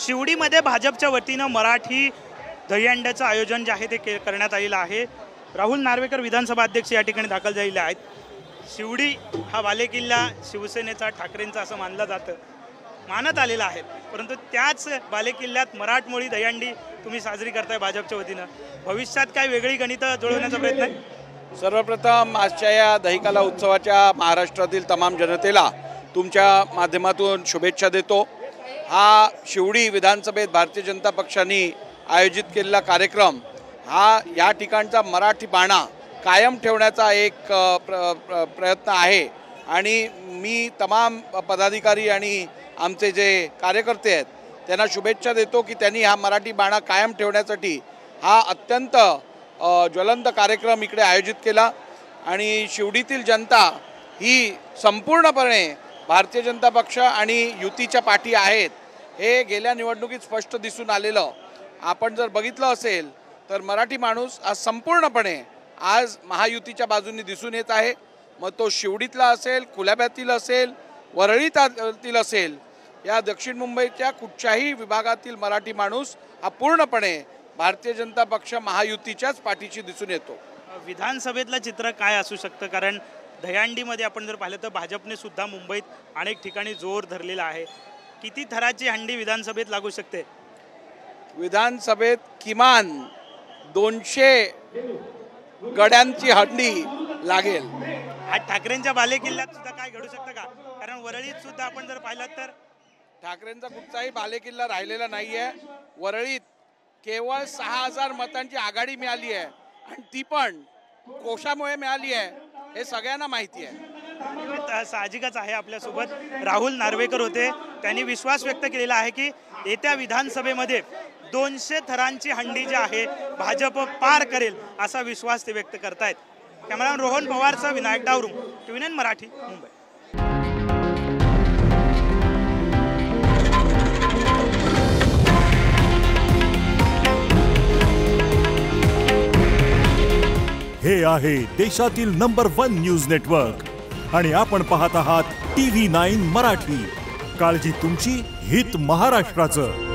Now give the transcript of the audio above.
शिवडीमध्ये भाजपच्या वतीनं मराठी दहीहंड्याचं आयोजन जे आहे ते करण्यात आलेलं आहे। राहुल नार्वेकर विधानसभा अध्यक्ष या ठिकाणी दाखल झालेले आहेत। शिवडी हा बालेकिल्ला शिवसेनेचा ठाकरेंचा असं मानलं जातं, मानत आलेला आहे, परंतु त्याच बालेकिल्ल्यात मराठमोळी दहीहंडी तुम्ही साजरी करताय भाजपच्या वतीनं। भविष्यात काय वेगळी गणितं जुळवण्याचा प्रयत्न आहे? सर्वप्रथम आजच्या या दहीकाला उत्सवाच्या महाराष्ट्रातील तमाम जनतेला तुमच्या माध्यमातून शुभेच्छा देतो। हा शिवडी विधानसभेत भारतीय जनता पक्षाने आयोजित केलेला कार्यक्रम हा या ठिकाणचा मराठी बाणा कायम ठेवण्याचा एक प्रयत्न आहे आणि मी तमाम पदाधिकारी आणि आमचे जे कार्यकर्ते आहेत त्यांना शुभेच्छा देतो की त्यांनी हा मराठी बाणा कायम ठेवण्यासाठी हा अत्यंत ज्वलंत कार्यक्रम इकडे आयोजित केला। आणि शिवडीतील जनता ही संपूर्णपणे भारतीय जनता पक्ष आणि युतीच्या पाठी आहेत हे गेल्या निवडणुकीत स्पष्ट दिसून आलेलं आपण जर बघितलं असेल तर मराठी माणूस आज संपूर्णपणे आज महायुतीच्या बाजूने दिसून येत आहे। मग तो शिवडीतला असेल, कुलाब्यातील असेल, वरळीतील असेल, या दक्षिण मुंबईच्या कुठच्याही विभागातील मराठी माणूस हा पूर्णपणे भारतीय जनता पक्ष महायुतीच्याच पाठीशी दिसून येतो। विधानसभेतलं चित्र काय असू शकतं? कारण दहीहंडीमध्ये आपण जर पाहिलं तर भाजपने सुद्धा मुंबईत अनेक ठिकाणी जोर धरलेला आहे। किती थराची हंडी विधानसभेत लागू शकते? विधानसभेत किमान 200 गड्यांची हंडी लागेल। आज ठाकरेंच्या बालेकिल्ल्यात सुद्धा काय घडू शकतं का? कारण वरळीत सुद्धा आपण जर पाहिलं तर ठाकरेंचा कुठचाही बालेकिल्ला राहिलेला नाहीये। वरळीत केवळ 6000 मतांची आघाडी मिळाली आहे आणि ती पण कोशामुळे मिळाली आहे हे सगळ्यांना माहिती आहे। साहजिकच आहे। आपल्यासोबत राहुल नार्वेकर होते, त्यांनी विश्वास व्यक्त केलेला आहे की येत्या विधानसभेमध्ये 200 थरांची हंडी जी आहे भाजप पार करेल असा विश्वास ते व्यक्त करतायत। कॅमेरामॅन रोहन पवारचा विनायक डावरुंग, TVN मराठी, मुंबई। हे आहे देशातील नंबर 1 न्यूज नेटवर्क आणि आपण पाहत आहात TV9 मराठी। काळजी तुमची, हित महाराष्ट्राचं।